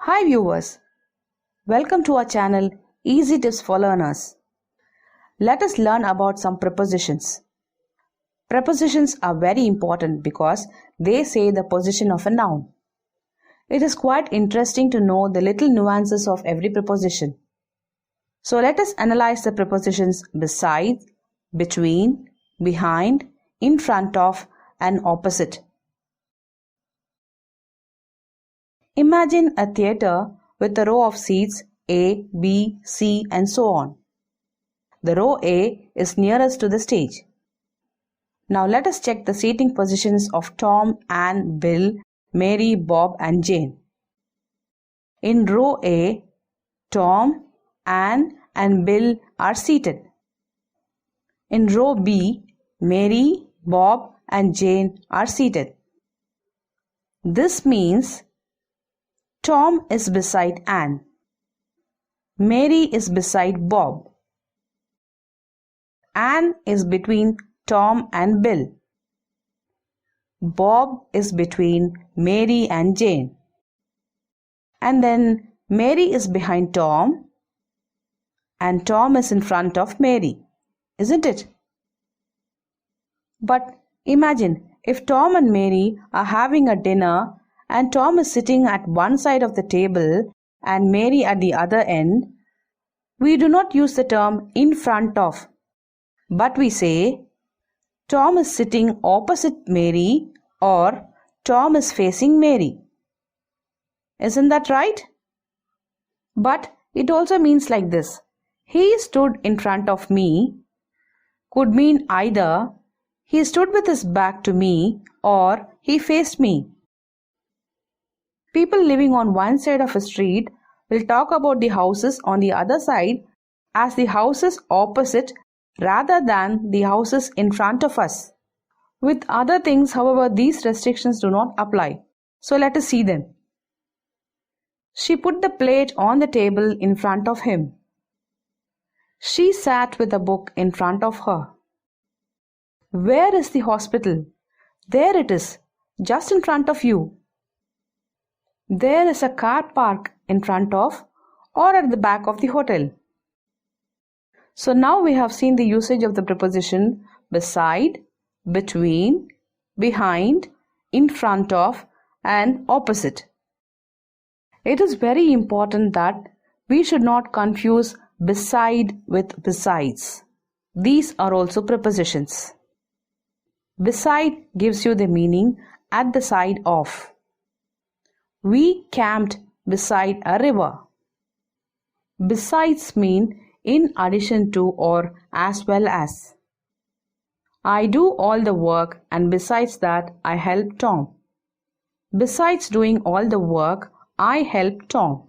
Hi viewers, welcome to our channel Easy Tips for Learners. Let us learn about some prepositions. Prepositions are very important because they say the position of a noun. It is quite interesting to know the little nuances of every preposition. So let us analyze the prepositions beside, between, behind, in front of, and opposite. Imagine a theatre with a row of seats A, B, C and so on. The row A is nearest to the stage. Now let us check the seating positions of Tom, Anne, Bill, Mary, Bob and Jane. In row A, Tom, Anne and Bill are seated. In row B, Mary, Bob and Jane are seated. This means Tom is beside Anne. Mary is beside Bob. Anne is between Tom and Bill. Bob is between Mary and Jane. And then Mary is behind Tom and Tom is in front of Mary, isn't it? But imagine if Tom and Mary are having a dinner and Tom is sitting at one side of the table and Mary at the other end. We do not use the term in front of, but we say Tom is sitting opposite Mary or Tom is facing Mary. Isn't that right? But it also means like this. He stood in front of me could mean either he stood with his back to me or he faced me. People living on one side of a street will talk about the houses on the other side as the houses opposite rather than the houses in front of us. With other things, however, these restrictions do not apply. So let us see them. She put the plate on the table in front of him. She sat with a book in front of her. Where is the hospital? There it is, just in front of you. There is a car park in front of or at the back of the hotel. So now we have seen the usage of the preposition beside, between, behind, in front of and opposite. It is very important that we should not confuse beside with besides. These are also prepositions. Beside gives you the meaning at the side of. We camped beside a river. Besides mean in addition to or as well as. I do all the work and besides that I help Tom. Besides doing all the work, I help Tom.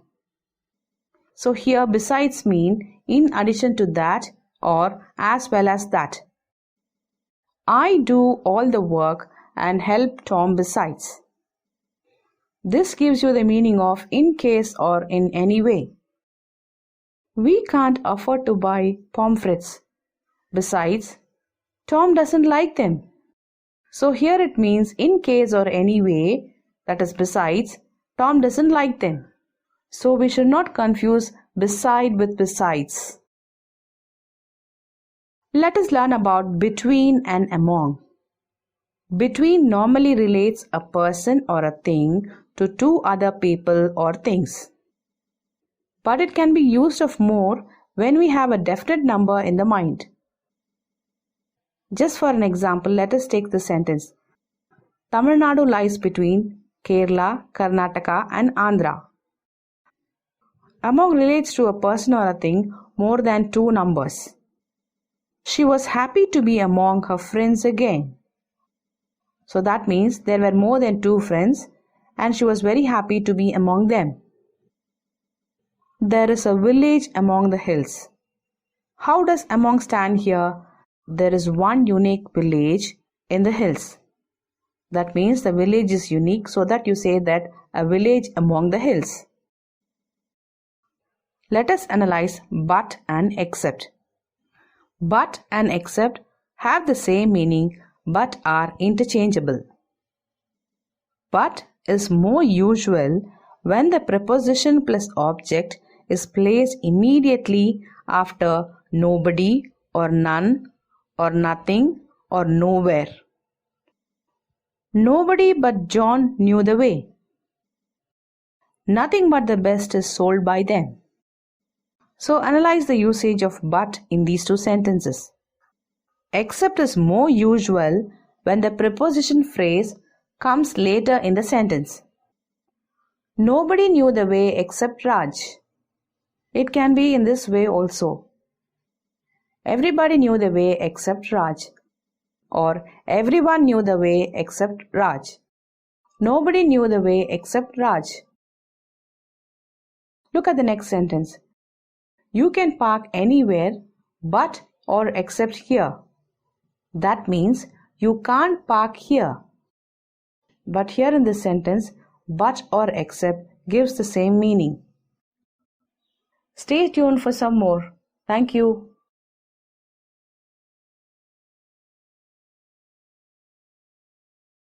So here besides mean in addition to that or as well as that. I do all the work and help Tom besides. This gives you the meaning of in case or in any way. We can't afford to buy pomfrets. Besides, Tom doesn't like them. So here it means in case or any way, that is besides, Tom doesn't like them. So we should not confuse beside with besides. Let us learn about between and among. Between normally relates a person or a thing to two other people or things. But it can be used of more when we have a definite number in the mind. Just for an example, let us take the sentence. Tamil Nadu lies between Kerala, Karnataka and Andhra. Among relates to a person or a thing more than two numbers. She was happy to be among her friends again. So that means there were more than two friends and she was very happy to be among them. There is a village among the hills. How does among stand here? There is one unique village in the hills. That means the village is unique, so that you say that a village among the hills. Let us analyze but and except. But and except have the same meaning but are interchangeable. But is more usual when the preposition plus object is placed immediately after nobody or none or nothing or nowhere. Nobody but John knew the way. Nothing but the best is sold by them. So analyze the usage of but in these two sentences. Except is more usual when the preposition phrase comes later in the sentence. Nobody knew the way except Raj. It can be in this way also. Everybody knew the way except Raj. Or everyone knew the way except Raj. Nobody knew the way except Raj. Look at the next sentence. You can park anywhere but or except here. That means you can't park here. But here in this sentence, but or except gives the same meaning. Stay tuned for some more. Thank you.